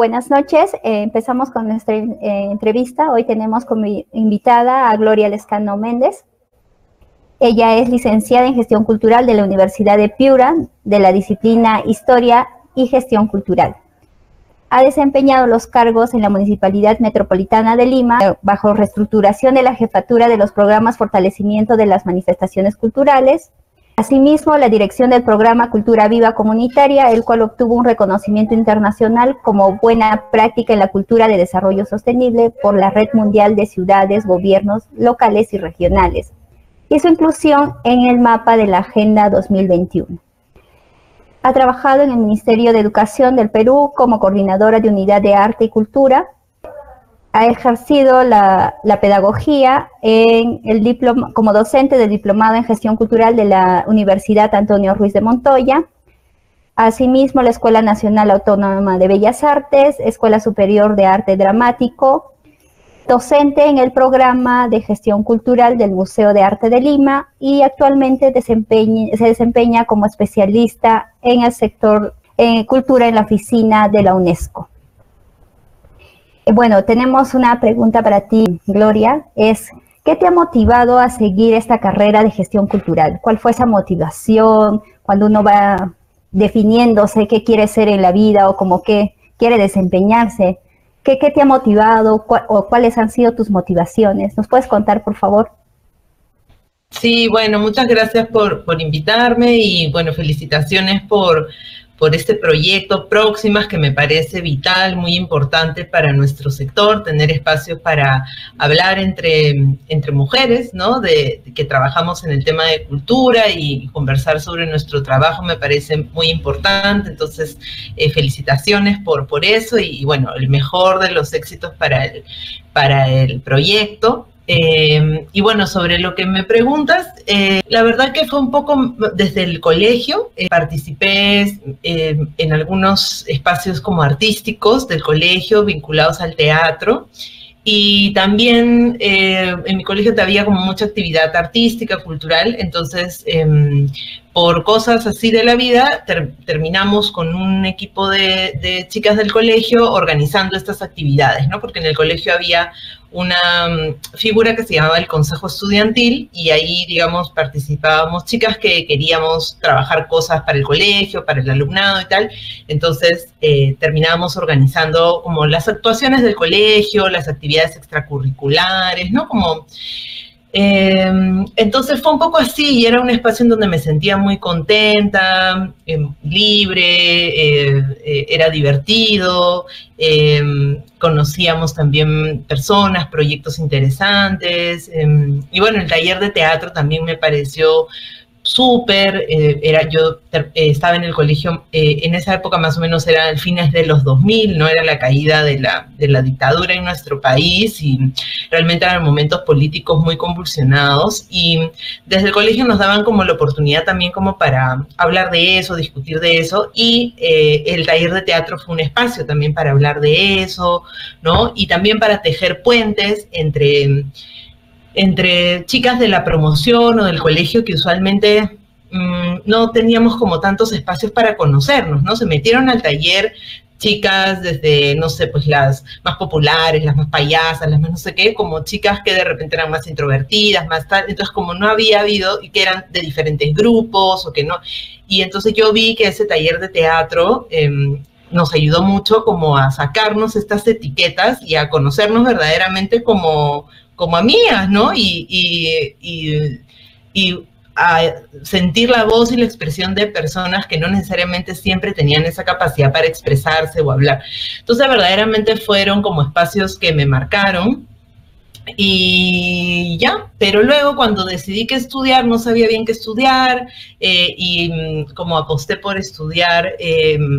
Buenas noches, empezamos con nuestra entrevista. Hoy tenemos como invitada a Gloria Lescano Méndez. Ella es licenciada en Gestión Cultural de la Universidad de Piura, de la disciplina Historia y Gestión Cultural. Ha desempeñado los cargos en la Municipalidad Metropolitana de Lima, bajo reestructuración de la jefatura de los programas Fortalecimiento de las Manifestaciones Culturales. Asimismo, la dirección del programa Cultura Viva Comunitaria, el cual obtuvo un reconocimiento internacional como buena práctica en la cultura de desarrollo sostenible por la Red Mundial de Ciudades, Gobiernos Locales y Regionales, y su inclusión en el mapa de la Agenda 2021. Ha trabajado en el Ministerio de Educación del Perú como coordinadora de Unidad de Arte y Cultura. Ha ejercido la pedagogía en el diploma, como docente del Diplomado en Gestión Cultural de la Universidad Antonio Ruiz de Montoya. Asimismo, la Escuela Nacional Autónoma de Bellas Artes, Escuela Superior de Arte Dramático, docente en el programa de Gestión Cultural del Museo de Arte de Lima y actualmente se desempeña como especialista en el sector cultura en la oficina de la UNESCO. Bueno, tenemos una pregunta para ti, Gloria, ¿qué te ha motivado a seguir esta carrera de gestión cultural? ¿Cuál fue esa motivación cuando uno va definiéndose qué quiere ser en la vida o como qué quiere desempeñarse? ¿Qué te ha motivado o cuáles han sido tus motivaciones? ¿Nos puedes contar, por favor? Sí, bueno, muchas gracias por invitarme y, bueno, felicitaciones por este proyecto Próximas, que me parece vital, muy importante para nuestro sector, tener espacios para hablar entre mujeres, ¿no? Que trabajamos en el tema de cultura y conversar sobre nuestro trabajo me parece muy importante. Entonces, felicitaciones por eso y, bueno, el mejor de los éxitos para el proyecto. Y bueno, sobre lo que me preguntas, la verdad que fue un poco desde el colegio. Participé en algunos espacios como artísticos del colegio vinculados al teatro. Y también en mi colegio había como mucha actividad artística, cultural, entonces por cosas así de la vida terminamos con un equipo de chicas del colegio organizando estas actividades, ¿no? Porque en el colegio había una figura que se llamaba el Consejo Estudiantil y ahí, digamos, participábamos chicas que queríamos trabajar cosas para el colegio, para el alumnado y tal. Entonces terminábamos organizando como las actuaciones del colegio, las actividades extracurriculares, ¿no? Como entonces fue un poco así y era un espacio en donde me sentía muy contenta, libre, era divertido, conocíamos también personas, proyectos interesantes, y bueno, el taller de teatro también me pareció súper. Yo estaba en el colegio, en esa época más o menos eran fines de los 2000, no era la caída de la dictadura en nuestro país y realmente eran momentos políticos muy convulsionados y desde el colegio nos daban como la oportunidad también como para hablar de eso, discutir de eso y el taller de teatro fue un espacio también para hablar de eso, ¿no? Y también para tejer puentes entre chicas de la promoción o del colegio que usualmente no teníamos como tantos espacios para conocernos, ¿no? Se metieron al taller chicas desde, no sé, pues las más populares, las más payasas, las más no sé qué, como chicas que de repente eran más introvertidas, más tal, entonces como no había habido, y que eran de diferentes grupos, o que no, y entonces yo vi que ese taller de teatro nos ayudó mucho como a sacarnos estas etiquetas y a conocernos verdaderamente como amigas, ¿no? Y a sentir la voz y la expresión de personas que no necesariamente siempre tenían esa capacidad para expresarse o hablar. Entonces, verdaderamente fueron como espacios que me marcaron. Y ya, pero luego cuando decidí qué estudiar, no sabía bien qué estudiar y como aposté por estudiar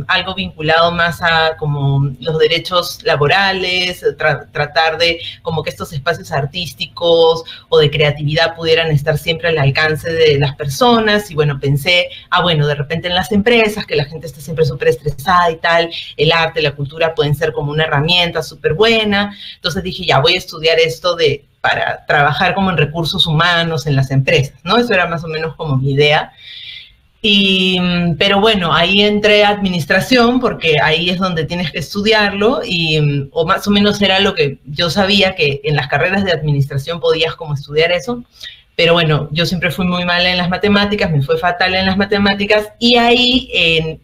algo vinculado más a como los derechos laborales, tratar de como que estos espacios artísticos o de creatividad pudieran estar siempre al alcance de las personas y bueno, pensé, bueno, de repente en las empresas, que la gente está siempre súper estresada y tal, el arte, la cultura pueden ser como una herramienta súper buena, entonces dije, ya voy a estudiar esto para trabajar como en recursos humanos en las empresas, ¿no? Eso era más o menos como mi idea. Pero bueno, ahí entré a administración porque ahí es donde tienes que estudiarlo o más o menos era lo que yo sabía, que en las carreras de administración podías como estudiar eso. Pero bueno, yo siempre fui muy mala en las matemáticas, me fue fatal en las matemáticas y ahí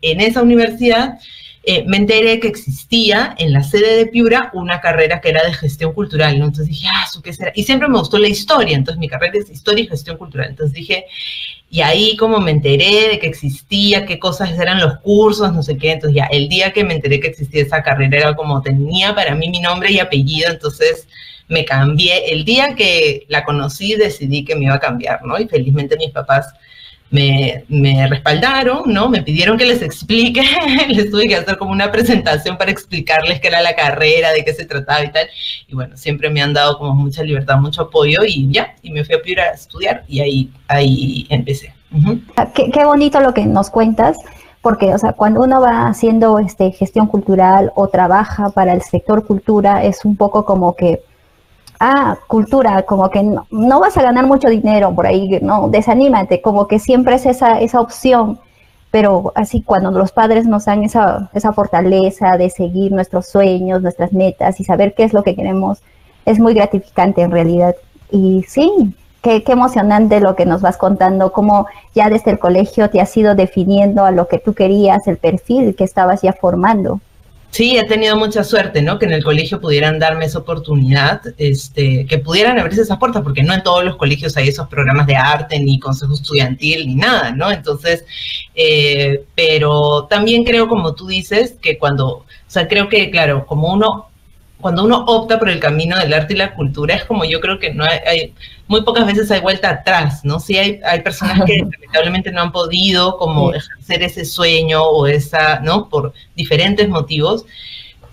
en esa universidad me enteré que existía en la sede de Piura una carrera que era de gestión cultural, ¿no? Entonces dije, ¿qué será? Y siempre me gustó la historia, entonces mi carrera es historia y gestión cultural. Entonces dije, y ahí como me enteré de que existía, qué cosas eran los cursos, no sé qué, entonces ya el día que me enteré que existía esa carrera era como tenía para mí mi nombre y apellido, entonces me cambié. El día que la conocí decidí que me iba a cambiar, ¿no? Y felizmente mis papás me respaldaron, ¿no? Me pidieron que les explique, les tuve que hacer como una presentación para explicarles qué era la carrera, de qué se trataba y tal. Y bueno, siempre me han dado como mucha libertad, mucho apoyo y ya, y me fui a Piura a estudiar y ahí empecé. Qué bonito lo que nos cuentas, porque, o sea, cuando uno va haciendo gestión cultural o trabaja para el sector cultura, es un poco como que cultura, como que no vas a ganar mucho dinero por ahí, no, desanímate, como que siempre es esa opción, pero así cuando los padres nos dan esa fortaleza de seguir nuestros sueños, nuestras metas y saber qué es lo que queremos, es muy gratificante en realidad. Y sí, qué emocionante lo que nos vas contando, cómo ya desde el colegio te has ido definiendo a lo que tú querías, el perfil que estabas ya formando. Sí, he tenido mucha suerte, ¿no? Que en el colegio pudieran darme esa oportunidad, que pudieran abrirse esas puertas, porque no en todos los colegios hay esos programas de arte, ni consejo estudiantil, ni nada, ¿no? Entonces, pero también creo, como tú dices, que creo que, claro, cuando uno opta por el camino del arte y la cultura, es como yo creo que no hay muy pocas veces hay vuelta atrás, ¿no? Sí hay personas que lamentablemente no han podido como ejercer ese sueño o ¿no? Por diferentes motivos,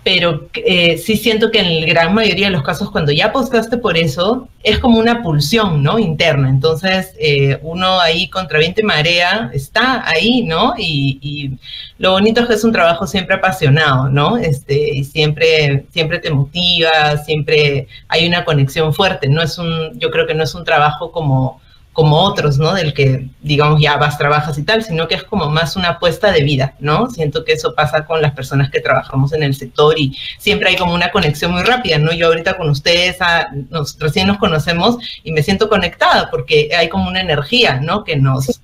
pero sí siento que en la gran mayoría de los casos cuando ya apostaste por eso, es como una pulsión, ¿no? Interna. Entonces, uno ahí contra viento y marea está ahí, ¿no? Y lo bonito es que es un trabajo siempre apasionado, ¿no? Y siempre te motiva, siempre hay una conexión fuerte. Yo creo que no es un trabajo como otros, ¿no? Del que, digamos, ya vas, trabajas y tal, sino que es como más una apuesta de vida, ¿no? Siento que eso pasa con las personas que trabajamos en el sector y siempre hay como una conexión muy rápida, ¿no? Yo ahorita con ustedes recién nos conocemos y me siento conectada porque hay como una energía, ¿no? Que nos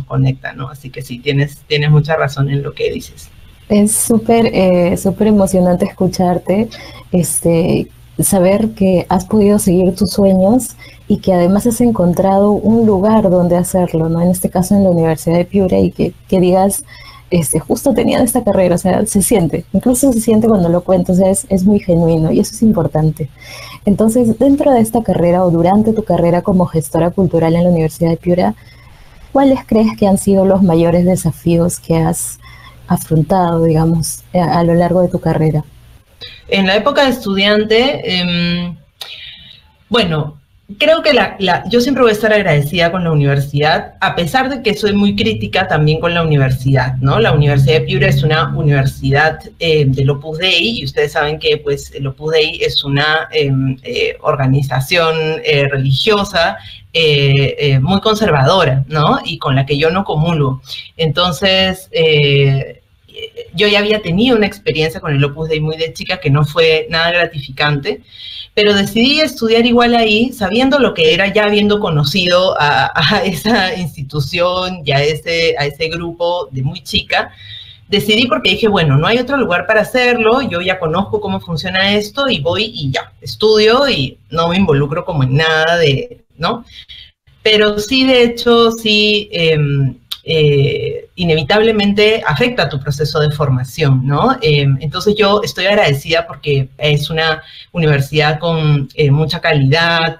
conecta, ¿no? Así que sí, tienes mucha razón en lo que dices. Es súper emocionante escucharte, saber que has podido seguir tus sueños y que además has encontrado un lugar donde hacerlo, ¿no? En este caso en la Universidad de Piura y que digas, justo tenían esta carrera, o sea, incluso se siente cuando lo cuento, o sea, es muy genuino y eso es importante. Entonces, dentro de esta carrera o durante tu carrera como gestora cultural en la Universidad de Piura, ¿cuáles crees que han sido los mayores desafíos que has afrontado, digamos, a lo largo de tu carrera? En la época de estudiante, bueno, creo que yo siempre voy a estar agradecida con la universidad, a pesar de que soy muy crítica también con la universidad, ¿no? La Universidad de Piura es una universidad del Opus Dei, y ustedes saben que pues, el Opus Dei es una organización religiosa muy conservadora, ¿no? Y con la que yo no comulgo. Entonces, yo ya había tenido una experiencia con el Opus Dei muy de chica que no fue nada gratificante, pero decidí estudiar igual ahí, sabiendo lo que era, ya habiendo conocido a esa institución y a ese grupo de muy chica. Decidí porque dije, bueno, no hay otro lugar para hacerlo, yo ya conozco cómo funciona esto y voy y ya, estudio y no me involucro como en nada ¿no? Pero sí, de hecho, sí, inevitablemente afecta tu proceso de formación, ¿no? Entonces yo estoy agradecida porque es una universidad con mucha calidad,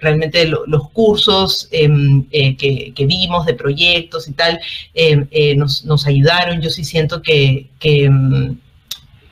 realmente los cursos que vimos de proyectos y tal nos ayudaron. Yo sí siento que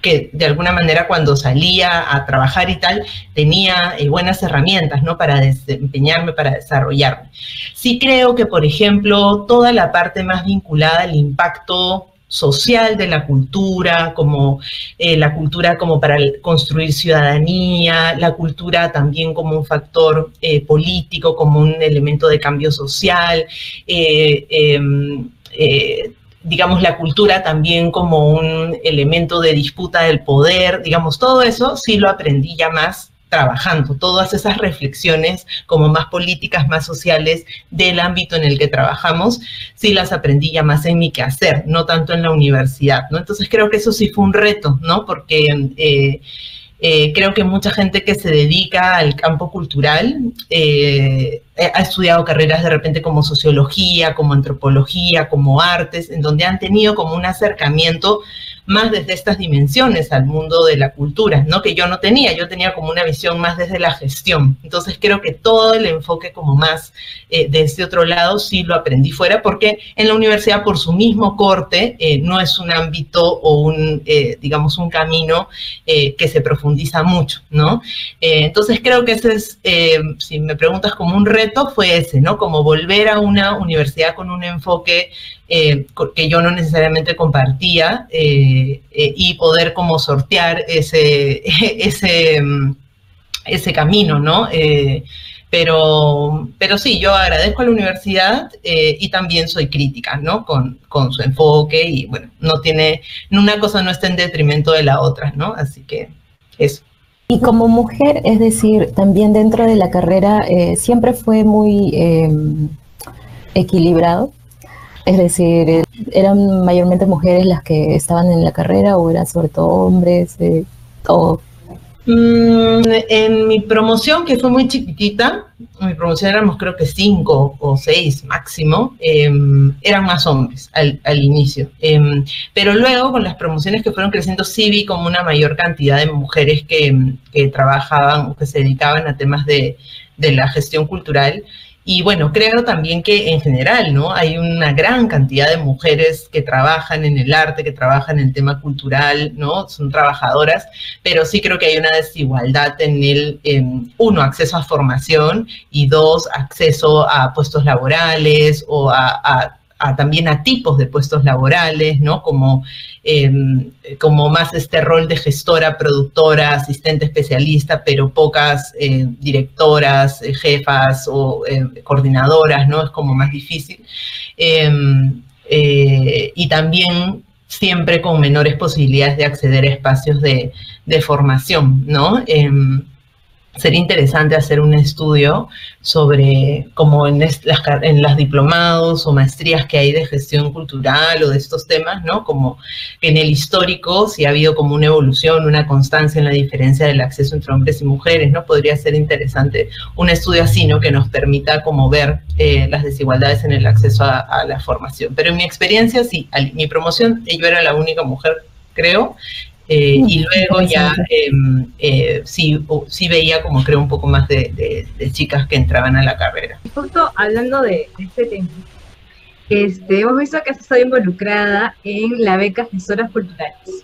de alguna manera cuando salía a trabajar y tal, tenía buenas herramientas, ¿no? Para desempeñarme, para desarrollarme. Sí creo que, por ejemplo, toda la parte más vinculada al impacto social de la cultura, como la cultura como para construir ciudadanía, la cultura también como un factor político, como un elemento de cambio social, digamos, la cultura también como un elemento de disputa del poder, digamos, todo eso sí lo aprendí ya más trabajando, todas esas reflexiones como más políticas, más sociales del ámbito en el que trabajamos, sí las aprendí ya más en mi quehacer, no tanto en la universidad, ¿no? Entonces creo que eso sí fue un reto, ¿no? Porque creo que mucha gente que se dedica al campo cultural ha estudiado carreras de repente como sociología, como antropología, como artes, en donde han tenido como un acercamiento más desde estas dimensiones al mundo de la cultura, ¿no? Que yo no tenía, yo tenía como una visión más desde la gestión. Entonces creo que todo el enfoque como más de este otro lado sí lo aprendí fuera, porque en la universidad por su mismo corte no es un ámbito o un, digamos, un camino que se profundiza mucho, ¿no? Entonces creo que ese es, si me preguntas como un reto, fue ese, ¿no? Como volver a una universidad con un enfoque que yo no necesariamente compartía y poder como sortear ese camino, ¿no? Pero sí, yo agradezco a la universidad y también soy crítica, ¿no? Con su enfoque y, bueno, una cosa no está en detrimento de la otra, ¿no? Así que eso. Y como mujer, es decir, también dentro de la carrera, siempre fue muy equilibrado. Es decir, ¿eran mayormente mujeres las que estaban en la carrera o eran sobre todo hombres? En mi promoción, que fue muy chiquitita, mi promoción éramos creo que 5 o 6 máximo, eran más hombres al inicio. Pero luego con las promociones que fueron creciendo sí vi como una mayor cantidad de mujeres que trabajaban o que se dedicaban a temas de la gestión cultural. Y bueno, creo también que en general, ¿no? Hay una gran cantidad de mujeres que trabajan en el arte, que trabajan en el tema cultural, ¿no? Son trabajadoras, pero sí creo que hay una desigualdad en el, uno, acceso a formación y dos, acceso a puestos laborales o también a tipos de puestos laborales, ¿no? Como más este rol de gestora, productora, asistente especialista, pero pocas directoras, jefas o coordinadoras, ¿no? Es como más difícil. Y también siempre con menores posibilidades de acceder a espacios de formación, ¿no? Sería interesante hacer un estudio sobre como en las diplomados o maestrías que hay de gestión cultural o de estos temas, ¿no? Como en el histórico, si ha habido como una evolución, una constancia en la diferencia del acceso entre hombres y mujeres, ¿no? Podría ser interesante un estudio así, ¿no? Que nos permita como ver las desigualdades en el acceso a la formación. Pero en mi experiencia, sí, mi promoción, yo era la única mujer, creo. Y luego ya sí veía como creo un poco más de chicas que entraban a la carrera. Justo hablando de este tema, hemos visto que has estado involucrada en la beca Gestoras Culturales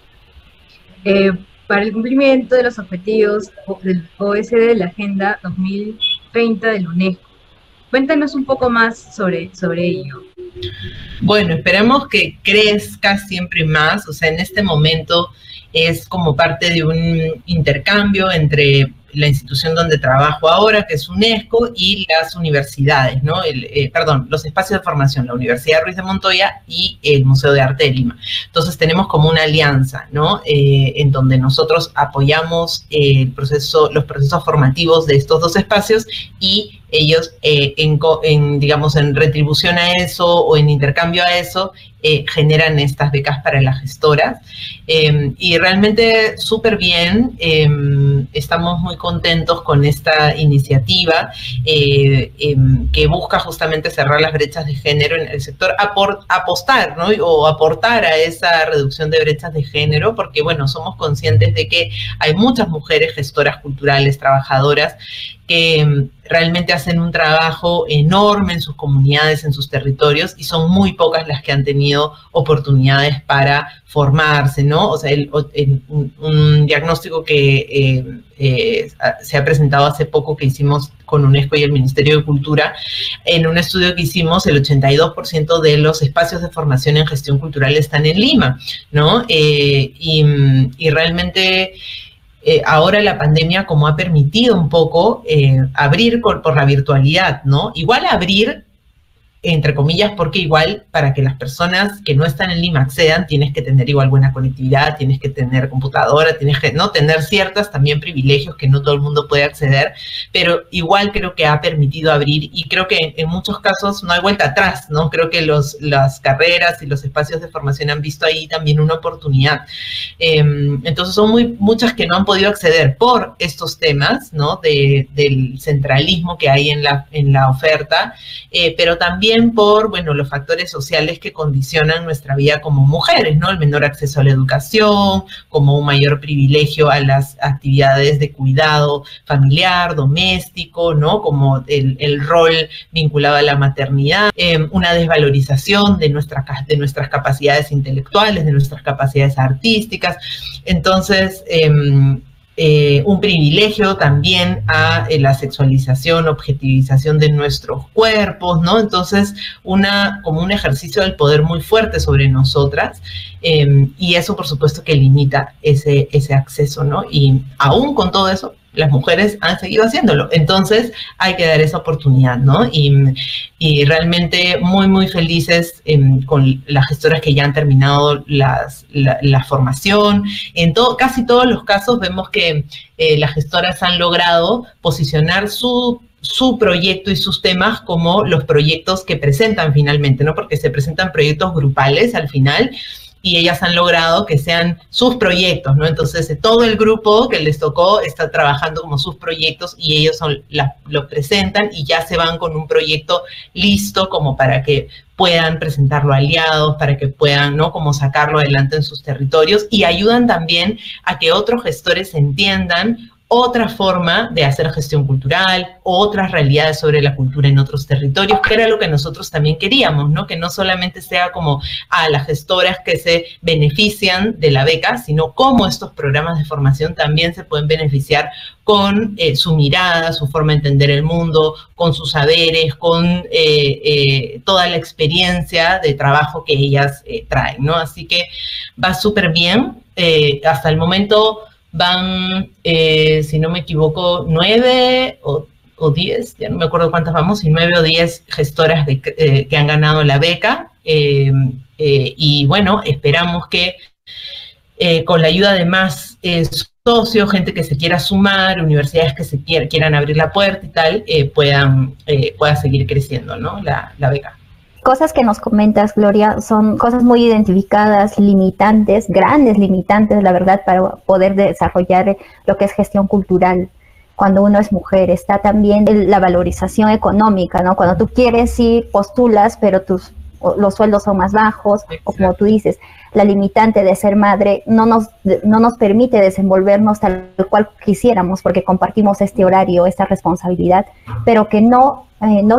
para el cumplimiento de los objetivos del OSD de la Agenda 2030 de la UNESCO. Cuéntanos un poco más sobre ello. Bueno, esperemos que crezca siempre más, o sea, en este momento es como parte de un intercambio entre la institución donde trabajo ahora, que es UNESCO, y las universidades, ¿no? Los espacios de formación, la Universidad Ruiz de Montoya y el Museo de Arte de Lima. Entonces tenemos como una alianza, ¿no? En donde nosotros apoyamos los procesos formativos de estos dos espacios y ellos, digamos, en retribución a eso o en intercambio a eso, generan estas becas para las gestoras. Y realmente súper bien, estamos muy contentos con esta iniciativa que busca justamente cerrar las brechas de género en el sector, apostar, ¿no? O aportar a esa reducción de brechas de género, porque, bueno, somos conscientes de que hay muchas mujeres gestoras culturales, trabajadoras, que realmente hacen un trabajo enorme en sus comunidades, en sus territorios, y son muy pocas las que han tenido oportunidades para formarse, ¿no? O sea, un diagnóstico que se ha presentado hace poco, que hicimos con UNESCO y el Ministerio de Cultura, en un estudio que hicimos, el 82% de los espacios de formación en gestión cultural están en Lima, ¿no? Y realmente ahora la pandemia como ha permitido un poco abrir por la virtualidad, ¿no? Igual abrir, entre comillas, porque igual para que las personas que no están en Lima accedan, tienes que tener igual buena conectividad, tienes que tener computadora, tienes que no tener ciertas también privilegios que no todo el mundo puede acceder, pero igual creo que ha permitido abrir, y creo que en muchos casos no hay vuelta atrás, ¿no? Creo que las carreras y los espacios de formación han visto ahí también una oportunidad. Entonces son muchas que no han podido acceder por estos temas, ¿no? Del centralismo que hay en la oferta, pero también por, bueno, los factores sociales que condicionan nuestra vida como mujeres, ¿no? El menor acceso a la educación, como un mayor privilegio a las actividades de cuidado familiar, doméstico, ¿no? Como el rol vinculado a la maternidad, una desvalorización de nuestras capacidades intelectuales, de nuestras capacidades artísticas. Entonces, un privilegio también a la sexualización, objetivización de nuestros cuerpos, ¿no? Entonces, como un ejercicio del poder muy fuerte sobre nosotras, y eso, por supuesto, que limita ese acceso, ¿no? Y aún con todo eso, las mujeres han seguido haciéndolo. Entonces, hay que dar esa oportunidad, ¿no? Y realmente muy, muy felices con las gestoras que ya han terminado la formación. Casi todos los casos vemos que las gestoras han logrado posicionar su proyecto y sus temas como los proyectos que presentan finalmente, ¿no? Porque se presentan proyectos grupales al final, y ellas han logrado que sean sus proyectos, ¿no? Entonces, todo el grupo que les tocó está trabajando como sus proyectos, y ellos lo presentan y ya se van con un proyecto listo como para que puedan presentarlo a aliados, para que puedan, ¿no? Como sacarlo adelante en sus territorios, y ayudan también a que otros gestores entiendan otra forma de hacer gestión cultural, otras realidades sobre la cultura en otros territorios, que era lo que nosotros también queríamos, ¿no? Que no solamente sea como las gestoras que se benefician de la beca, sino cómo estos programas de formación también se pueden beneficiar con su mirada, su forma de entender el mundo, con sus saberes, con toda la experiencia de trabajo que ellas traen, ¿no? Así que va súper bien. Hasta el momento van, si no me equivoco, 9 o 10, ya no me acuerdo cuántas vamos, y 9 o 10 gestoras que han ganado la beca. Y bueno, esperamos que con la ayuda de más socios, gente que se quiera sumar, universidades que se quieran abrir la puerta y tal, pueda seguir creciendo, ¿no? La beca. Cosas que nos comentas, Gloria, son cosas muy identificadas, limitantes, grandes limitantes, la verdad, para poder desarrollar lo que es gestión cultural. Cuando uno es mujer, está también la valorización económica, ¿no? Cuando tú quieres, sí, postulas, pero los sueldos son más bajos, o como tú dices, la limitante de ser madre no nos permite desenvolvernos tal cual quisiéramos, porque compartimos este horario, esta responsabilidad, pero que no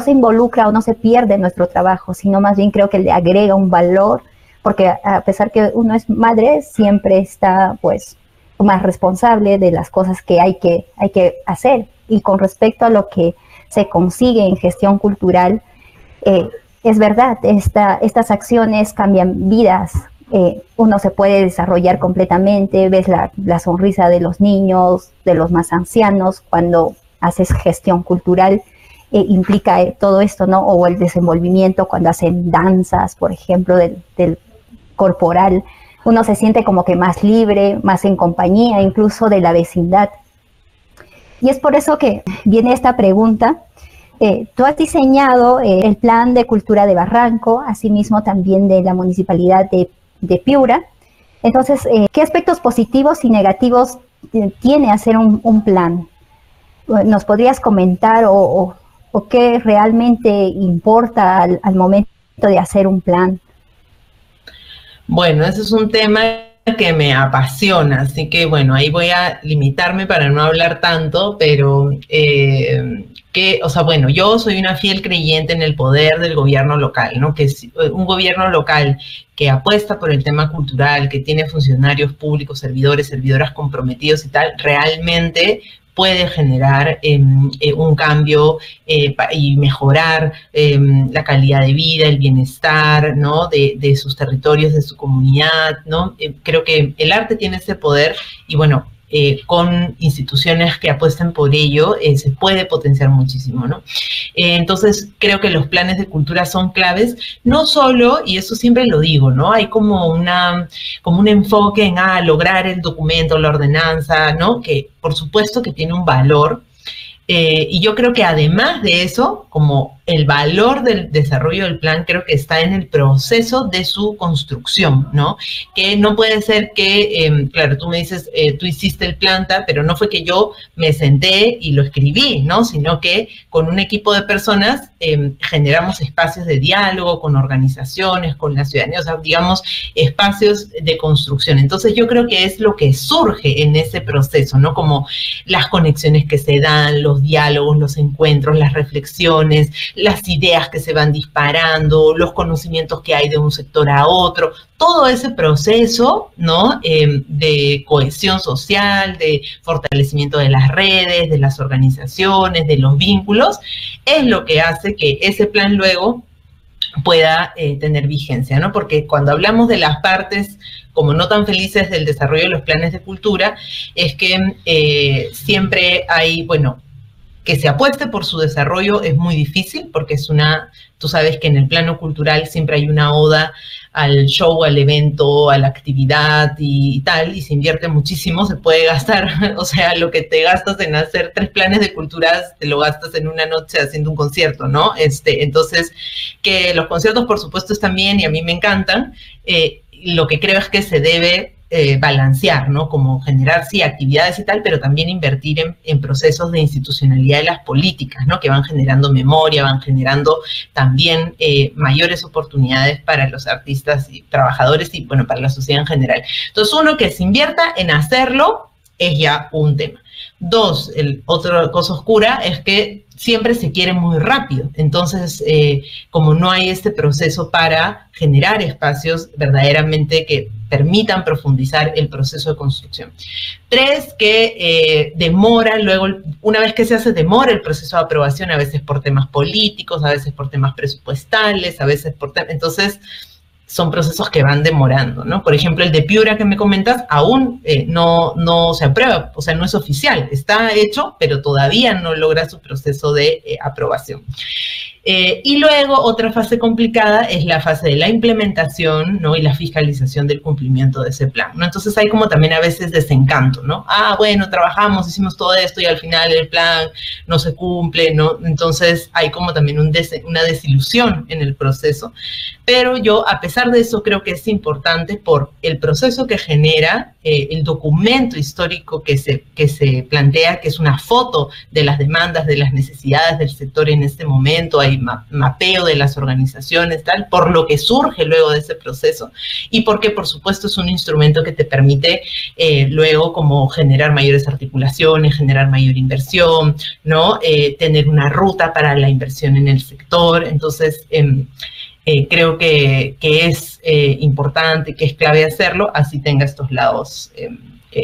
se involucra o no se pierde nuestro trabajo, sino más bien creo que le agrega un valor, porque a pesar que uno es madre, siempre está pues más responsable de las cosas que hay que hacer. Y con respecto a lo que se consigue en gestión cultural, es verdad, estas acciones cambian vidas. Uno se puede desarrollar completamente, ves la sonrisa de los niños, de los más ancianos, cuando haces gestión cultural, implica todo esto, ¿no? O el desenvolvimiento cuando hacen danzas, por ejemplo, del corporal. Uno se siente como que más libre, más en compañía, incluso de la vecindad. Y es por eso que viene esta pregunta. Tú has diseñado el plan de cultura de Barranco, asimismo también de la municipalidad de Piura. Entonces, ¿qué aspectos positivos y negativos tiene hacer un plan? ¿Nos podrías comentar o qué realmente importa al momento de hacer un plan? Bueno, ese es un tema que me apasiona, así que bueno, ahí voy a limitarme para no hablar tanto, pero ¿qué que, o sea, bueno, yo soy una fiel creyente en el poder del gobierno local, ¿no? Que es un gobierno local que apuesta por el tema cultural, que tiene funcionarios públicos, servidores, servidoras comprometidos y tal, realmente puede generar un cambio y mejorar la calidad de vida, el bienestar, ¿no? de sus territorios, de su comunidad, ¿no? Creo que el arte tiene ese poder y bueno, con instituciones que apuesten por ello, se puede potenciar muchísimo, ¿no? Entonces, creo que los planes de cultura son claves, no solo, y eso siempre lo digo, ¿no? Hay como un enfoque en lograr el documento, la ordenanza, ¿no? Que por supuesto que tiene un valor, y yo creo que además de eso, como el valor del desarrollo del plan, creo que está en el proceso de su construcción, ¿no? Que no puede ser que, claro, tú me dices, tú hiciste el planta, pero no fue que yo me senté y lo escribí, ¿no? Sino que con un equipo de personas generamos espacios de diálogo con organizaciones, con la ciudadanía, o sea, digamos, espacios de construcción. Entonces yo creo que es lo que surge en ese proceso, ¿no? Como las conexiones que se dan, los diálogos, los encuentros, las reflexiones, las ideas que se van disparando, los conocimientos que hay de un sector a otro, todo ese proceso, ¿no? De cohesión social, de fortalecimiento de las redes, de las organizaciones, de los vínculos, es lo que hace que ese plan luego pueda tener vigencia, ¿no? Porque cuando hablamos de las partes como no tan felices del desarrollo de los planes de cultura, es que siempre hay, bueno, que se apueste por su desarrollo es muy difícil porque es tú sabes que en el plano cultural siempre hay una oda al show, al evento, a la actividad y tal, y se invierte muchísimo, se puede gastar, o sea, lo que te gastas en hacer 3 planes de culturas, te lo gastas en una noche haciendo un concierto, ¿no? Entonces, que los conciertos, por supuesto, están bien y a mí me encantan, lo que creo es que se debe balancear, ¿no? Como generar, sí, actividades y tal, pero también invertir en procesos de institucionalidad de las políticas, ¿no? Que van generando memoria, van generando también mayores oportunidades para los artistas y trabajadores y, bueno, para la sociedad en general. Entonces, uno, que se invierta en hacerlo es ya un tema. 2, otra cosa oscura es que siempre se quiere muy rápido. Entonces, como no hay este proceso para generar espacios verdaderamente que permitan profundizar el proceso de construcción. 3, que demora luego, una vez que se hace, demora el proceso de aprobación, a veces por temas políticos, a veces por temas presupuestales, a veces por temas... Entonces, son procesos que van demorando, ¿no? Por ejemplo, el de Piura que me comentas aún no se aprueba, o sea, no es oficial, está hecho, pero todavía no logra su proceso de aprobación. Y luego, otra fase complicada es la fase de la implementación, ¿no? Y la fiscalización del cumplimiento de ese plan, ¿no? Entonces hay como también a veces desencanto, ¿no? Bueno, trabajamos, hicimos todo esto y al final el plan no se cumple, ¿no? Entonces hay como también una desilusión en el proceso. Pero yo, a pesar de eso, creo que es importante por el proceso que genera, el documento histórico que se plantea, que es una foto de las demandas, de las necesidades del sector en este momento, hay mapeo de las organizaciones, tal, por lo que surge luego de ese proceso y porque, por supuesto, es un instrumento que te permite luego como generar mayores articulaciones, generar mayor inversión, ¿no? Tener una ruta para la inversión en el sector. Entonces, creo que es importante, que es clave hacerlo, así tenga estos lados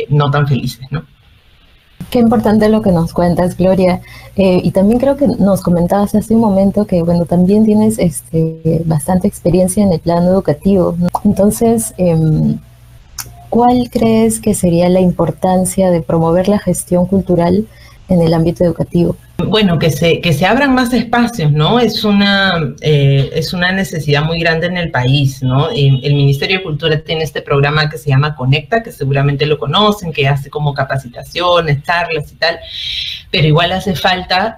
no tan felices, ¿no? Qué importante lo que nos cuentas, Gloria. Y también creo que nos comentabas hace un momento que, bueno, también tienes bastante experiencia en el plano educativo, ¿no? Entonces, ¿cuál crees que sería la importancia de promover la gestión cultural en el ámbito educativo? Bueno, que se abran más espacios, ¿no? Es una necesidad muy grande en el país, ¿no? El Ministerio de Cultura tiene este programa que se llama Conecta, que seguramente lo conocen, que hace como capacitaciones, charlas y tal, pero igual hace falta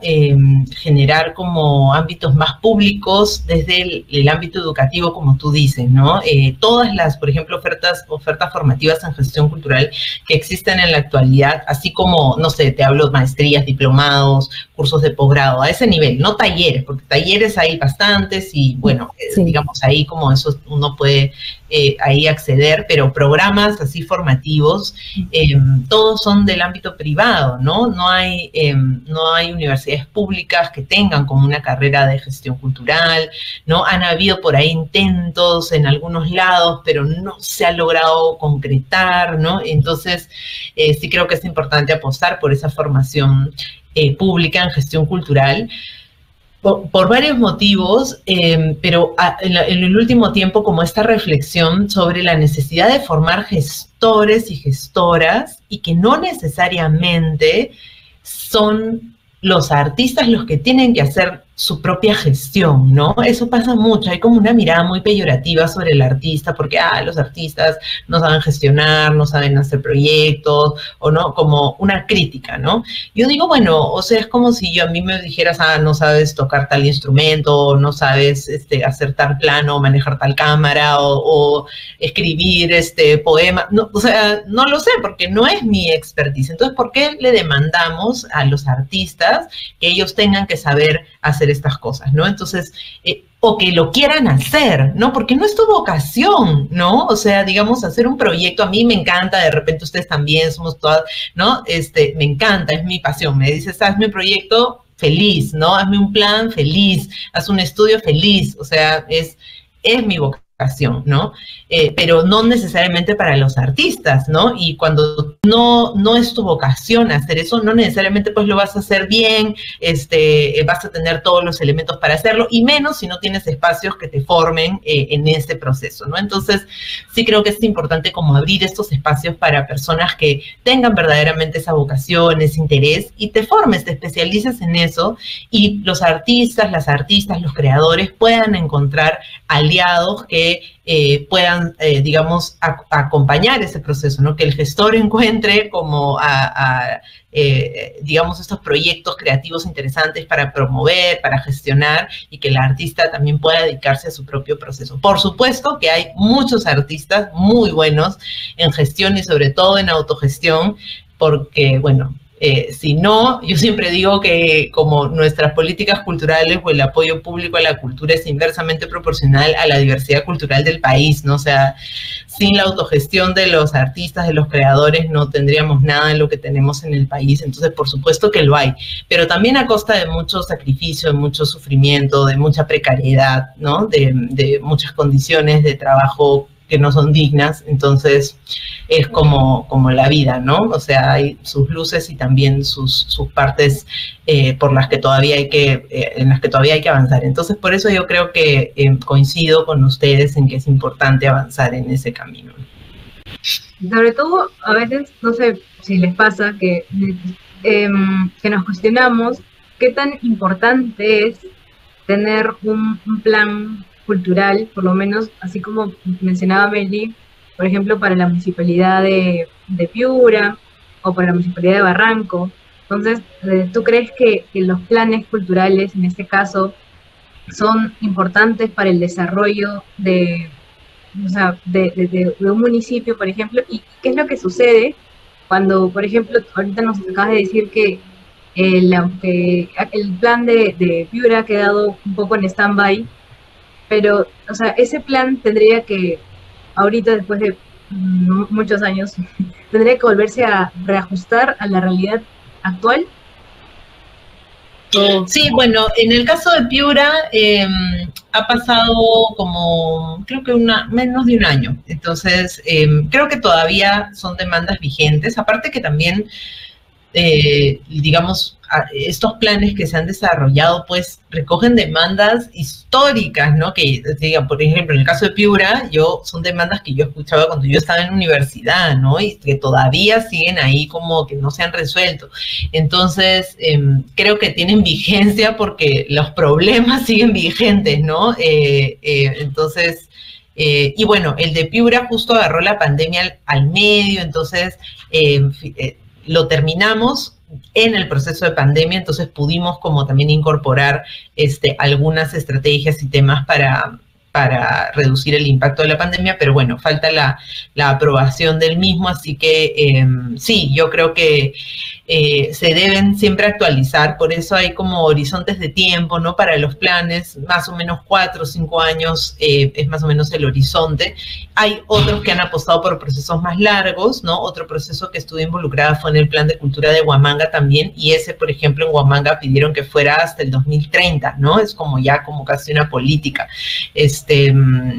generar como ámbitos más públicos desde el ámbito educativo, como tú dices, ¿no? Todas las, por ejemplo, ofertas formativas en gestión cultural que existen en la actualidad, así como, no sé, te hablo de maestrías, diplomados, cursos de posgrado, a ese nivel, no talleres, porque talleres hay bastantes y, bueno, sí, digamos, ahí como eso uno puede ahí acceder, pero programas así formativos, todos son del ámbito privado, ¿no? No hay universidades públicas que tengan como una carrera de gestión cultural, ¿no? Han habido por ahí intentos en algunos lados, pero no se ha logrado concretar, ¿no? Entonces, sí creo que es importante apostar por esa formación pública en gestión cultural, por varios motivos, pero en el último tiempo como esta reflexión sobre la necesidad de formar gestores y gestoras, y que no necesariamente son los artistas los que tienen que hacer su propia gestión, ¿no? Eso pasa mucho, hay como una mirada muy peyorativa sobre el artista, porque los artistas no saben gestionar, no saben hacer proyectos, o no, como una crítica, ¿no? Yo digo, bueno, o sea, es como si a mí me dijeras, no sabes tocar tal instrumento, no sabes hacer tal plano, manejar tal cámara, o escribir poema, no, o sea, no lo sé, porque no es mi expertise. Entonces, ¿por qué le demandamos a los artistas que ellos tengan que saber hacer estas cosas, ¿no? Entonces, o que lo quieran hacer, ¿no? Porque no es tu vocación, ¿no? O sea, digamos, hacer un proyecto, a mí me encanta, de repente ustedes también, somos todas, ¿no? Me encanta, es mi pasión. Me dices, hazme un proyecto, feliz, ¿no? Hazme un plan, feliz. Haz un estudio, feliz. O sea, es mi vocación, ¿no? Pero no necesariamente para los artistas, ¿no? Y cuando no es tu vocación hacer eso, no necesariamente pues lo vas a hacer bien, vas a tener todos los elementos para hacerlo, y menos si no tienes espacios que te formen en ese proceso, ¿no? Entonces, sí creo que es importante como abrir estos espacios para personas que tengan verdaderamente esa vocación, ese interés, y te formes, te especialices en eso, y los artistas, las artistas, los creadores puedan encontrar aliados que puedan, digamos, acompañar ese proceso, ¿no? Que el gestor encuentre como digamos, estos proyectos creativos interesantes para promover, para gestionar, y que el artista también pueda dedicarse a su propio proceso. Por supuesto que hay muchos artistas muy buenos en gestión y sobre todo en autogestión, porque, bueno, si no, yo siempre digo que como nuestras políticas culturales o el apoyo público a la cultura es inversamente proporcional a la diversidad cultural del país, ¿no? O sea, sin la autogestión de los artistas, de los creadores, no tendríamos nada de lo que tenemos en el país. Entonces, por supuesto que lo hay, pero también a costa de mucho sacrificio, de mucho sufrimiento, de mucha precariedad, ¿no? De muchas condiciones de trabajo que no son dignas. Entonces es como la vida, ¿no? O sea, hay sus luces y también sus partes por las que todavía en las que todavía hay que avanzar. Entonces, por eso yo creo que coincido con ustedes en que es importante avanzar en ese camino. Sobre todo, a veces, no sé si les pasa que nos cuestionamos qué tan importante es tener un plan cultural, por lo menos, así como mencionaba Meli, por ejemplo, para la municipalidad de Piura o para la municipalidad de Barranco. Entonces, ¿tú crees que los planes culturales, en este caso, son importantes para el desarrollo de un municipio, por ejemplo? ¿Y qué es lo que sucede cuando, por ejemplo, ahorita nos acabas de decir que el plan de Piura ha quedado un poco en stand-by, pero, o sea, ese plan tendría que, ahorita después de muchos años, tendría que volverse a reajustar a la realidad actual? Sí, bueno, en el caso de Piura ha pasado como, creo que menos de un año. Entonces, creo que todavía son demandas vigentes. Aparte que también, digamos, estos planes que se han desarrollado, pues, recogen demandas históricas, ¿no? Que, diga, por ejemplo, en el caso de Piura, son demandas que yo escuchaba cuando yo estaba en la universidad, ¿no? Y que todavía siguen ahí como que no se han resuelto. Entonces, creo que tienen vigencia porque los problemas siguen vigentes, ¿no? Entonces, y bueno, el de Piura justo agarró la pandemia al medio, entonces lo terminamos en el proceso de pandemia, entonces pudimos como también incorporar algunas estrategias y temas para reducir el impacto de la pandemia, pero bueno, falta la aprobación del mismo, así que sí, yo creo que se deben siempre actualizar, por eso hay como horizontes de tiempo, ¿no? Para los planes, más o menos 4 o 5 años es más o menos el horizonte. Hay otros que han apostado por procesos más largos, ¿no? Otro proceso que estuve involucrada fue en el Plan de Cultura de Huamanga también, y ese, por ejemplo, en Huamanga pidieron que fuera hasta el 2030, ¿no? Es como ya como casi una política.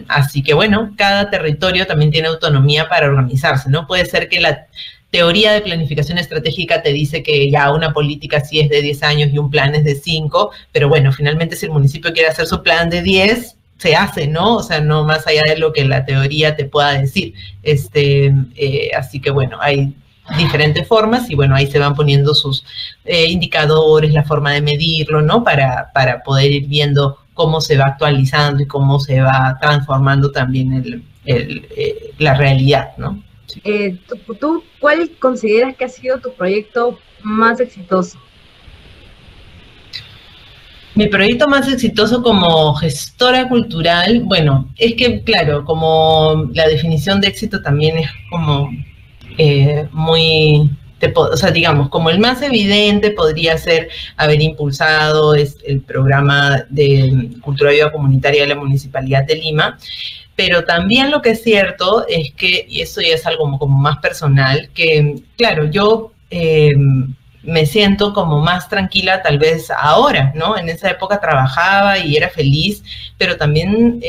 Así que bueno, cada territorio también tiene autonomía para organizarse, ¿no? Puede ser que la teoría de planificación estratégica te dice que ya una política sí es de 10 años y un plan es de 5, pero bueno, finalmente si el municipio quiere hacer su plan de 10, se hace, ¿no? O sea, no más allá de lo que la teoría te pueda decir. Así que bueno, hay diferentes formas y bueno, ahí se van poniendo sus indicadores, la forma de medirlo, ¿no? Para poder ir viendo cómo se va actualizando y cómo se va transformando también la realidad, ¿no? Sí. ¿Tú cuál consideras que ha sido tu proyecto más exitoso? Mi proyecto más exitoso como gestora cultural, bueno, es que claro, como la definición de éxito también es como muy, o sea, digamos, como el más evidente podría ser haber impulsado el programa de Cultura Viva Comunitaria de la Municipalidad de Lima, pero también lo que es cierto es que, y eso ya es algo como más personal, que claro, yo me siento como más tranquila tal vez ahora, ¿no? En esa época trabajaba y era feliz, pero también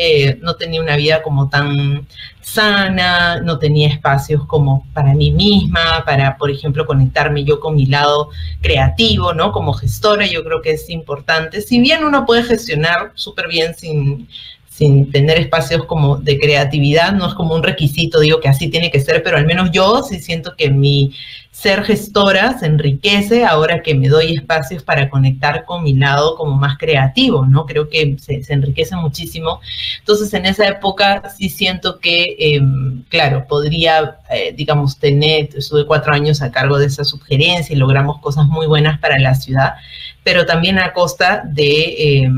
no tenía una vida como tan sana, no tenía espacios como para mí misma, para, por ejemplo, conectarme yo con mi lado creativo, ¿no? Como gestora, yo creo que es importante. Si bien uno puede gestionar súper bien sin tener espacios como de creatividad, no es como un requisito, digo que así tiene que ser, pero al menos yo sí siento que mi ser gestora se enriquece ahora que me doy espacios para conectar con mi lado como más creativo, ¿no? Creo que se enriquece muchísimo. Entonces, en esa época sí siento que, claro, podría, digamos, estuve 4 años a cargo de esa subgerencia y logramos cosas muy buenas para la ciudad, pero también a costa de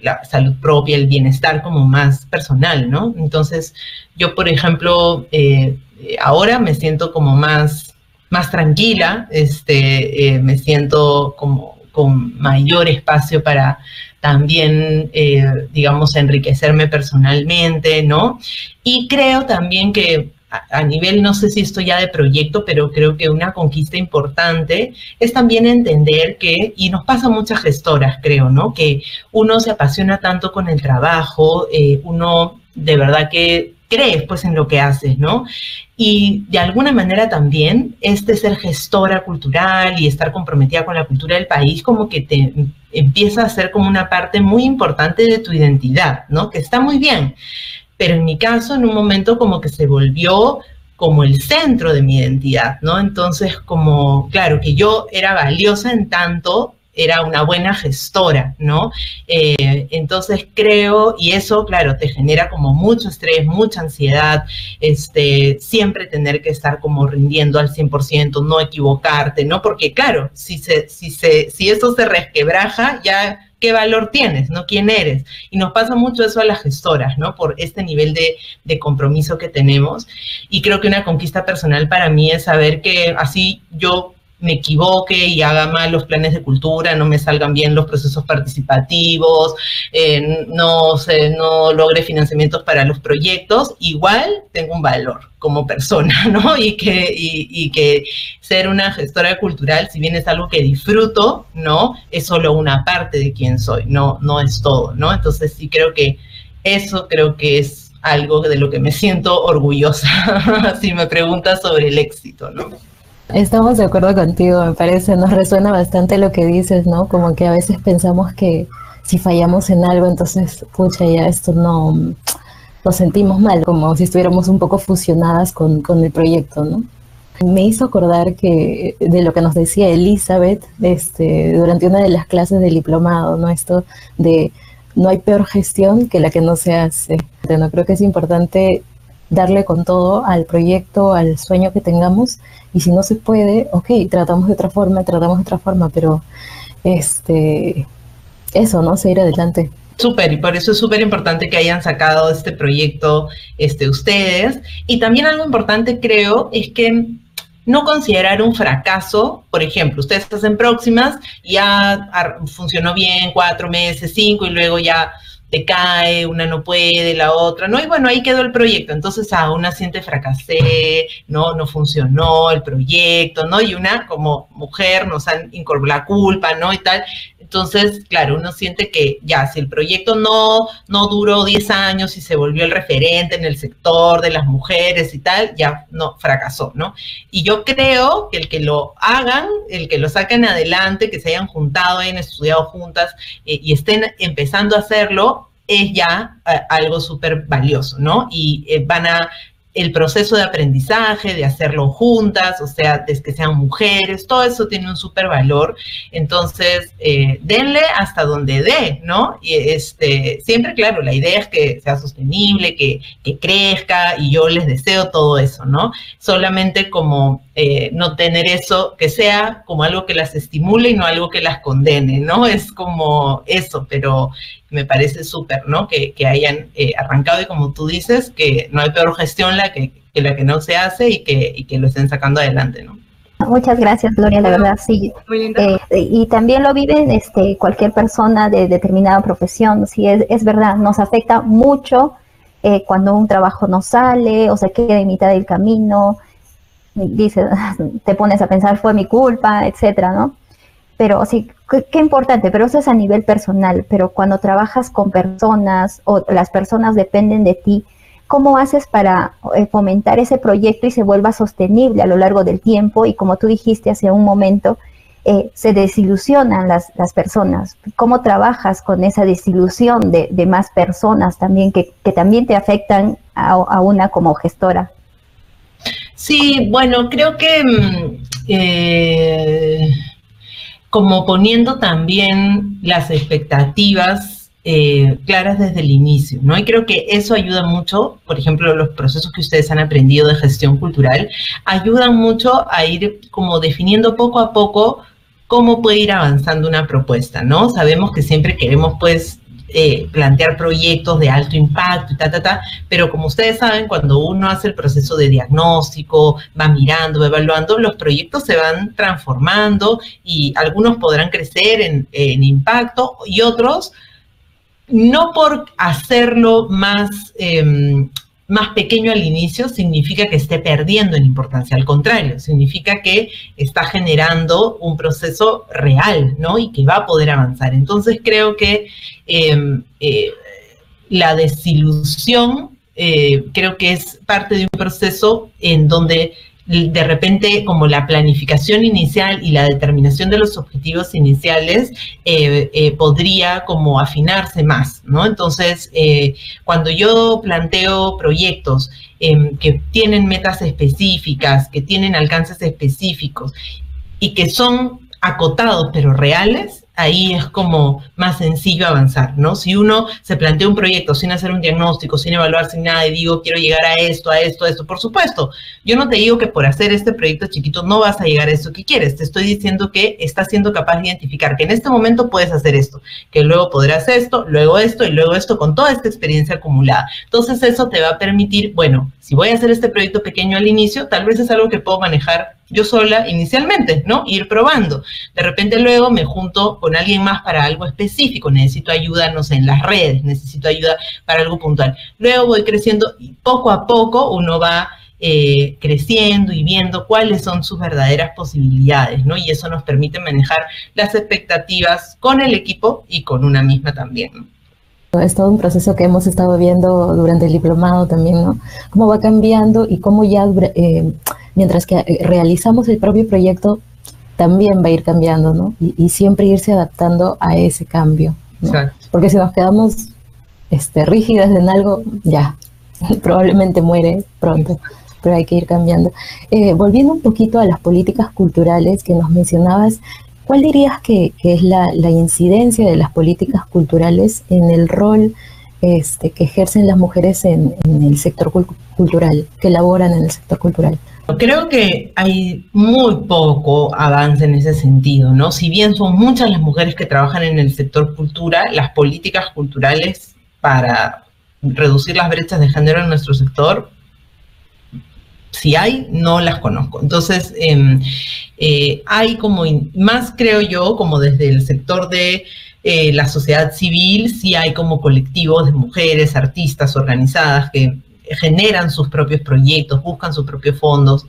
la salud propia, el bienestar como más personal, ¿no? Entonces, yo, por ejemplo, ahora me siento como más tranquila, me siento como con mayor espacio para también, digamos, enriquecerme personalmente, ¿no? Y creo también que a nivel, no sé si esto ya de proyecto, pero creo que una conquista importante es también entender que, y nos pasa a muchas gestoras, creo, ¿no? Que uno se apasiona tanto con el trabajo, uno de verdad que crees pues en lo que haces, ¿no? Y de alguna manera también ser gestora cultural y estar comprometida con la cultura del país como que te empieza a ser como una parte muy importante de tu identidad, ¿no? Que está muy bien. Pero en mi caso, en un momento como que se volvió como el centro de mi identidad, ¿no? Entonces, como, claro, que yo era valiosa en tanto, era una buena gestora, ¿no? Entonces creo, y eso, claro, te genera como mucho estrés, mucha ansiedad, siempre tener que estar como rindiendo al 100%, no equivocarte, ¿no? Porque, claro, si eso se resquebraja, ya ¿qué valor tienes? ¿No? ¿Quién eres? Y nos pasa mucho eso a las gestoras, ¿no? Por este nivel de compromiso que tenemos. Y creo que una conquista personal para mí es saber que así yo me equivoque y haga mal los planes de cultura, no me salgan bien los procesos participativos, no logre financiamientos para los proyectos, igual tengo un valor como persona, ¿no? Y que ser una gestora cultural, si bien es algo que disfruto, ¿no? Es solo una parte de quién soy, no es todo, ¿no? Entonces sí creo que es algo de lo que me siento orgullosa, si me preguntas sobre el éxito, ¿no? Estamos de acuerdo contigo, me parece, nos resuena bastante lo que dices, ¿no? Como que a veces pensamos que si fallamos en algo, entonces, pucha, ya esto no, nos sentimos mal, como si estuviéramos un poco fusionadas con el proyecto, ¿no? Me hizo acordar que de lo que nos decía Elizabeth durante una de las clases del diplomado, ¿no? Esto de no hay peor gestión que la que no se hace. No creo que es importante darle con todo al proyecto, al sueño que tengamos, y si no se puede, ok, tratamos de otra forma, pero eso, ¿no? Seguir adelante. Súper, y por eso es súper importante que hayan sacado este proyecto ustedes. Y también algo importante, creo, es que no considerar un fracaso. Por ejemplo, ustedes hacen próximas, ya funcionó bien 4 meses, 5, y luego ya decae, una no puede, la otra, ¿no? Y bueno, ahí quedó el proyecto. Entonces, una siente fracasé, no funcionó el proyecto, ¿no? Y una, como mujer, nos han incorporado la culpa, ¿no? Y tal. Entonces, claro, uno siente que ya, si el proyecto no duró 10 años y se volvió el referente en el sector de las mujeres y tal, ya no, fracasó, ¿no? Y yo creo que el que lo hagan, el que lo saquen adelante, que se hayan juntado, hayan estudiado juntas y estén empezando a hacerlo, es ya algo súper valioso, ¿no? Y el proceso de aprendizaje, de hacerlo juntas, o sea, de que sean mujeres, todo eso tiene un súper valor. Entonces, denle hasta donde dé, ¿no? Y siempre, claro, la idea es que sea sostenible, que crezca, y yo les deseo todo eso, ¿no? Solamente como no tener eso, que sea como algo que las estimule y no algo que las condene, ¿no? Es como eso, pero me parece súper, ¿no? Que hayan arrancado, y como tú dices, que no hay peor gestión que la que no se hace, y que lo estén sacando adelante, ¿no? Muchas gracias, Gloria, la verdad, sí. Muy lindo. Y también lo vive cualquier persona de determinada profesión, sí, es verdad, nos afecta mucho cuando un trabajo no sale o se queda en mitad del camino, dices, te pones a pensar, fue mi culpa, etcétera, ¿no? Pero sí, qué importante, pero eso es a nivel personal. Pero cuando trabajas con personas o las personas dependen de ti, ¿cómo haces para fomentar ese proyecto y se vuelva sostenible a lo largo del tiempo? Y como tú dijiste hace un momento, se desilusionan las personas. ¿Cómo trabajas con esa desilusión de más personas también que también te afectan a una como gestora? Sí, bueno, creo que como poniendo también las expectativas claras desde el inicio, ¿no? Y creo que eso ayuda mucho. Por ejemplo, los procesos que ustedes han aprendido de gestión cultural ayudan mucho a ir como definiendo poco a poco cómo puede ir avanzando una propuesta, ¿no? Sabemos que siempre queremos, pues, plantear proyectos de alto impacto y pero como ustedes saben, cuando uno hace el proceso de diagnóstico, va mirando, va evaluando, los proyectos se van transformando, y algunos podrán crecer en impacto, y otros, no por hacerlo más pequeño al inicio, significa que esté perdiendo en importancia. Al contrario, significa que está generando un proceso real, ¿no? Y que va a poder avanzar. Entonces, creo que la desilusión creo que es parte de un proceso en donde de repente, como la planificación inicial y la determinación de los objetivos iniciales podría como afinarse más, ¿no? Entonces, cuando yo planteo proyectos que tienen metas específicas, que tienen alcances específicos y que son acotados pero reales, ahí es como más sencillo avanzar, ¿no? Si uno se plantea un proyecto sin hacer un diagnóstico, sin evaluar, sin nada, y digo, quiero llegar a esto, por supuesto, yo no te digo que por hacer este proyecto chiquito no vas a llegar a esto que quieres, te estoy diciendo que estás siendo capaz de identificar que en este momento puedes hacer esto, que luego podrás esto, luego esto, y luego esto, con toda esta experiencia acumulada. Entonces eso te va a permitir, bueno, si voy a hacer este proyecto pequeño al inicio, tal vez es algo que puedo manejar yo sola inicialmente, ¿no? Ir probando. De repente luego me junto con alguien más para algo específico, necesito ayuda, no sé, en las redes, necesito ayuda para algo puntual. Luego voy creciendo y poco a poco uno va creciendo y viendo cuáles son sus verdaderas posibilidades, ¿no? Y eso nos permite manejar las expectativas con el equipo y con una misma también, ¿no? Es todo un proceso que hemos estado viendo durante el diplomado también, ¿no? Cómo va cambiando y cómo ya, mientras que realizamos el propio proyecto, también va a ir cambiando, ¿no? Y siempre irse adaptando a ese cambio, ¿no? Exacto. Porque si nos quedamos rígidas en algo, ya, probablemente muere pronto, pero hay que ir cambiando. Volviendo un poquito a las políticas culturales que nos mencionabas, ¿cuál dirías que es la incidencia de las políticas culturales en el rol que ejercen las mujeres en el sector cultural, que laboran en el sector cultural? Creo que hay muy poco avance en ese sentido, ¿no? Si bien son muchas las mujeres que trabajan en el sector cultura, las políticas culturales para reducir las brechas de género en nuestro sector si hay, no las conozco. Entonces, hay como, más creo yo, como desde el sector de la sociedad civil, sí hay como colectivos de mujeres, artistas organizadas que generan sus propios proyectos, buscan sus propios fondos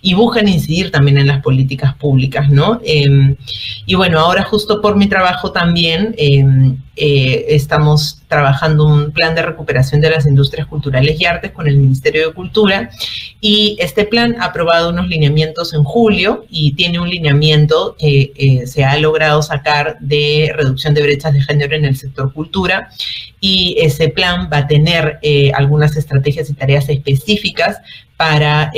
y buscan incidir también en las políticas públicas, ¿no? Y bueno, ahora justo por mi trabajo también estamos trabajando un plan de recuperación de las industrias culturales y artes con el Ministerio de Cultura, y este plan ha aprobado unos lineamientos en julio y tiene un lineamiento que se ha logrado sacar de reducción de brechas de género en el sector cultura, y ese plan va a tener algunas estrategias y tareas específicas para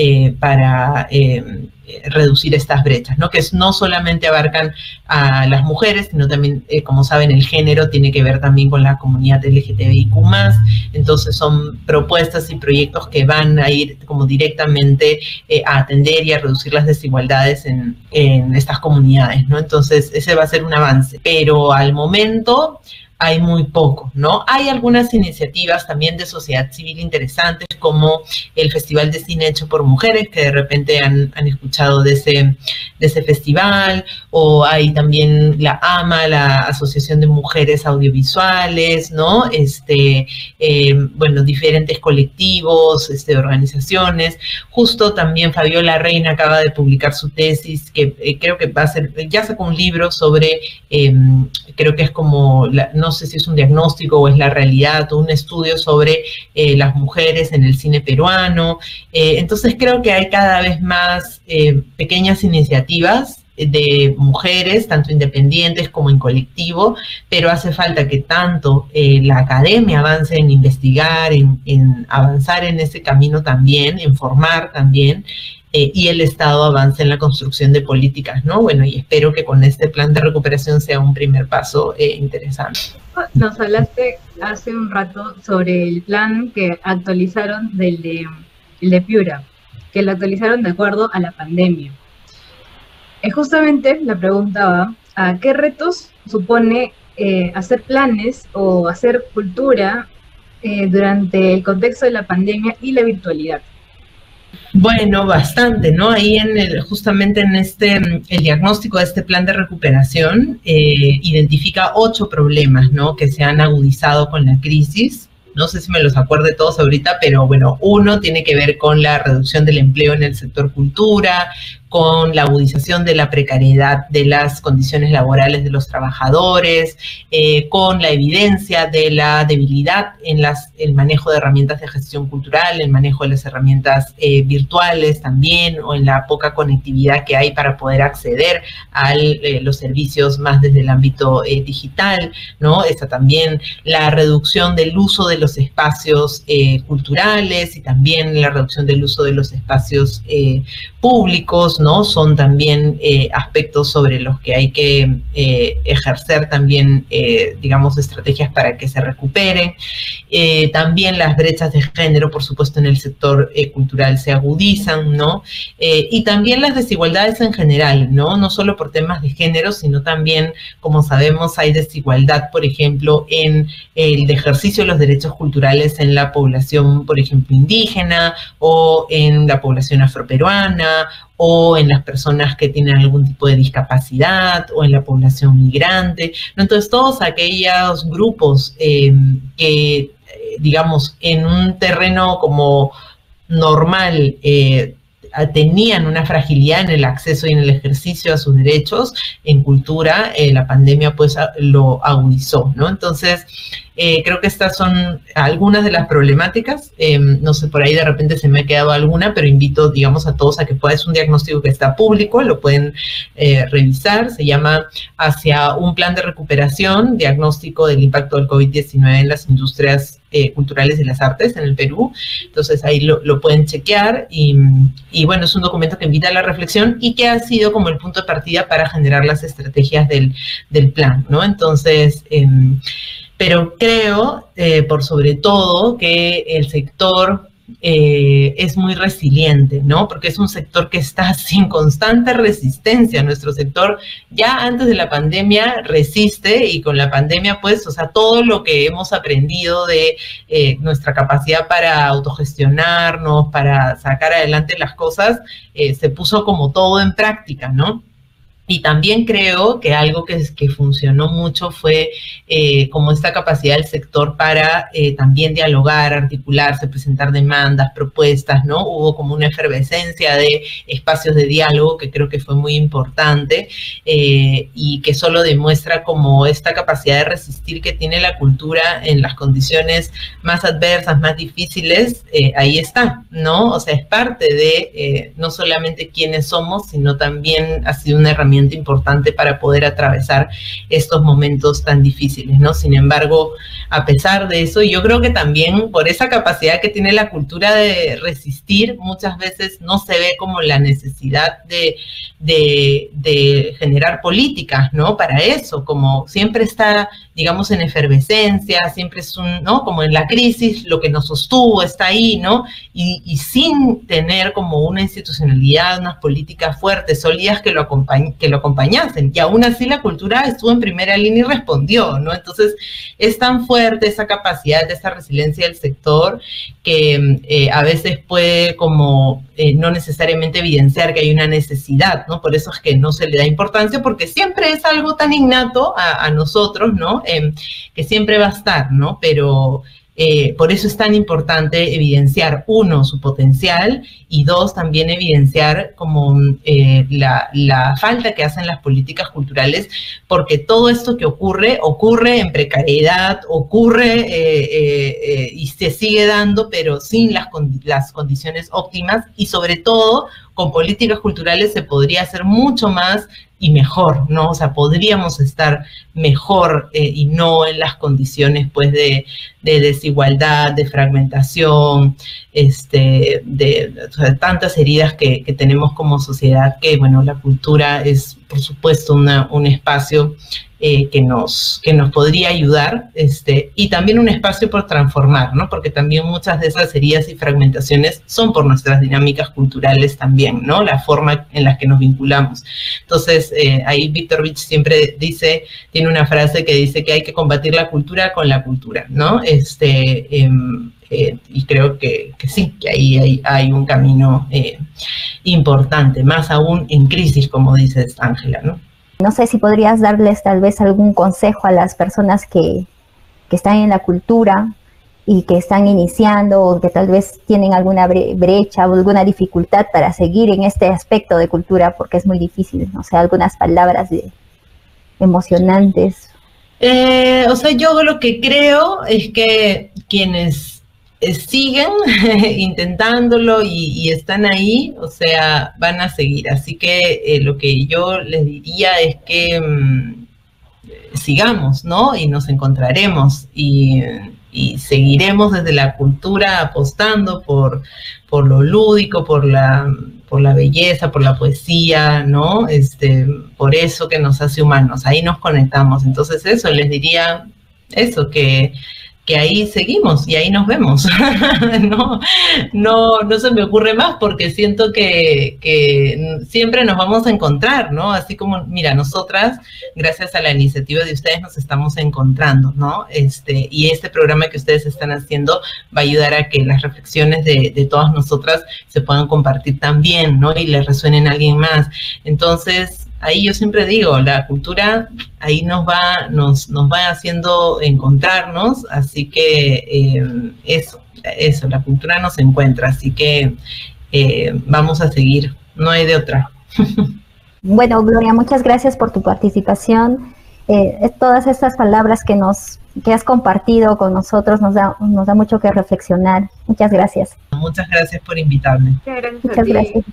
reducir estas brechas, ¿no? Que no solamente abarcan a las mujeres, sino también, como saben, el género tiene que ver también con la comunidad LGTBIQ+, entonces son propuestas y proyectos que van a ir como directamente a atender y a reducir las desigualdades en estas comunidades, ¿no? Entonces ese va a ser un avance, pero al momento hay muy poco, ¿no? Hay algunas iniciativas también de sociedad civil interesantes, como el Festival de Cine Hecho por Mujeres, que de repente han escuchado de ese festival, o hay también la AMA, la Asociación de Mujeres Audiovisuales, ¿no? Bueno, diferentes colectivos, organizaciones. Justo también Fabiola Reina acaba de publicar su tesis, que creo que va a ser, ya sacó un libro sobre, creo que es como, no sé si es un diagnóstico o es la realidad, o un estudio sobre las mujeres en el cine peruano. Entonces creo que hay cada vez más pequeñas iniciativas de mujeres, tanto independientes como en colectivo, pero hace falta que tanto la academia avance en investigar, en avanzar en ese camino también, en formar también, y el Estado avance en la construcción de políticas, ¿no? Bueno, y espero que con este plan de recuperación sea un primer paso interesante. Nos hablaste hace un rato sobre el plan que actualizaron el de Piura, que lo actualizaron de acuerdo a la pandemia. Justamente la pregunta va a qué retos supone hacer planes o hacer cultura durante el contexto de la pandemia y la virtualidad. Bueno, bastante, ¿no? Ahí justamente en el diagnóstico de este plan de recuperación identifica 8 problemas, ¿no? Que se han agudizado con la crisis. No sé si me los acuerde todos ahorita, pero bueno, uno tiene que ver con la reducción del empleo en el sector cultura, con la agudización de la precariedad de las condiciones laborales de los trabajadores, con la evidencia de la debilidad en el manejo de herramientas de gestión cultural, el manejo de las herramientas virtuales también, o en la poca conectividad que hay para poder acceder a los servicios más desde el ámbito digital, ¿no? Está también la reducción del uso de los espacios culturales y también la reducción del uso de los espacios públicos, ¿no? Son también aspectos sobre los que hay que ejercer también, digamos, estrategias para que se recuperen. También las brechas de género, por supuesto, en el sector cultural se agudizan, ¿no? Y también las desigualdades en general, ¿no? No solo por temas de género, sino también, como sabemos, hay desigualdad, por ejemplo, en el ejercicio de los derechos culturales en la población, por ejemplo, indígena, o en la población afroperuana, o en las personas que tienen algún tipo de discapacidad, o en la población migrante, ¿no? Entonces, todos aquellos grupos que, digamos, en un terreno como normal tenían una fragilidad en el acceso y en el ejercicio a sus derechos, en cultura, la pandemia pues lo agudizó, ¿no? Entonces, creo que estas son algunas de las problemáticas. No sé, por ahí de repente se me ha quedado alguna, pero invito, digamos, a todos a que es un diagnóstico que está público, lo pueden revisar. Se llama Hacia un plan de recuperación, diagnóstico del impacto del COVID-19 en las industrias culturales y las artes en el Perú. Entonces ahí lo pueden chequear y bueno, es un documento que invita a la reflexión y que ha sido como el punto de partida para generar las estrategias del plan, ¿no? Entonces, pero creo, por sobre todo, que el sector es muy resiliente, ¿no? Porque es un sector que está sin constante resistencia. Nuestro sector ya antes de la pandemia resiste, y con la pandemia, pues, o sea, todo lo que hemos aprendido de nuestra capacidad para autogestionarnos, para sacar adelante las cosas, se puso como todo en práctica, ¿no? Y también creo que algo que funcionó mucho fue como esta capacidad del sector para también dialogar, articularse, presentar demandas, propuestas, ¿no? Hubo como una efervescencia de espacios de diálogo que creo que fue muy importante, y que solo demuestra como esta capacidad de resistir que tiene la cultura en las condiciones más adversas, más difíciles. Ahí está, ¿no? O sea, es parte de no solamente quiénes somos, sino también ha sido una herramienta importante para poder atravesar estos momentos tan difíciles, ¿no? Sin embargo, a pesar de eso, yo creo que también por esa capacidad que tiene la cultura de resistir, muchas veces no se ve como la necesidad de generar políticas, ¿no? Para eso, como siempre está, digamos, en efervescencia, siempre es ¿no? Como en la crisis, lo que nos sostuvo está ahí, ¿no? Y sin tener como una institucionalidad, unas políticas fuertes, sólidas que lo acompañasen. Y aún así la cultura estuvo en primera línea y respondió, ¿no? Entonces, es tan fuerte esa capacidad, esa resiliencia del sector, que a veces puede como no necesariamente evidenciar que hay una necesidad, ¿no? Por eso es que no se le da importancia, porque siempre es algo tan innato a nosotros, ¿no? Que siempre va a estar, ¿no? Pero por eso es tan importante evidenciar, uno, su potencial, y dos, también evidenciar como la falta que hacen las políticas culturales, porque todo esto que ocurre en precariedad, ocurre y se sigue dando, pero sin las condiciones óptimas, y sobre todo con políticas culturales se podría hacer mucho más y mejor, ¿no? O sea, podríamos estar mejor y no en las condiciones, pues, de desigualdad, de fragmentación, de tantas heridas que tenemos como sociedad, que, bueno, la cultura es, por supuesto, un espacio que nos podría ayudar, y también un espacio por transformar, ¿no? Porque también muchas de esas heridas y fragmentaciones son por nuestras dinámicas culturales también, ¿no? La forma en la que nos vinculamos. Entonces, ahí Víctor Vich siempre tiene una frase que dice que hay que combatir la cultura con la cultura, ¿no? Y creo que sí, que ahí hay un camino importante, más aún en crisis, como dices, Ángela, ¿no? No sé si podrías darles tal vez algún consejo a las personas que están en la cultura y que están iniciando, o que tal vez tienen alguna brecha o alguna dificultad para seguir en este aspecto de cultura, porque es muy difícil, no sé, algunas palabras emocionantes. O sea, yo lo que creo es que quienes siguen intentándolo y están ahí, o sea, van a seguir. Así que lo que yo les diría es que sigamos, ¿no? Y nos encontraremos y seguiremos desde la cultura apostando por lo lúdico, por la belleza, por la poesía, ¿no? Por eso que nos hace humanos, ahí nos conectamos. Entonces eso, les diría eso, que ahí seguimos y ahí nos vemos. No se me ocurre más, porque siento que siempre nos vamos a encontrar, ¿no? Así como, mira, nosotras, gracias a la iniciativa de ustedes, nos estamos encontrando, ¿no? Y este programa que ustedes están haciendo va a ayudar a que las reflexiones de todas nosotras se puedan compartir también, ¿no? Y le resuenen a alguien más. Entonces, ahí yo siempre digo, la cultura ahí nos va haciendo encontrarnos, así que eso, la cultura nos encuentra, así que vamos a seguir, no hay de otra. Bueno, Gloria, muchas gracias por tu participación. Todas estas palabras que has compartido con nosotros nos da mucho que reflexionar. Muchas gracias. Muchas gracias por invitarme. Muchas gracias. Muchas gracias.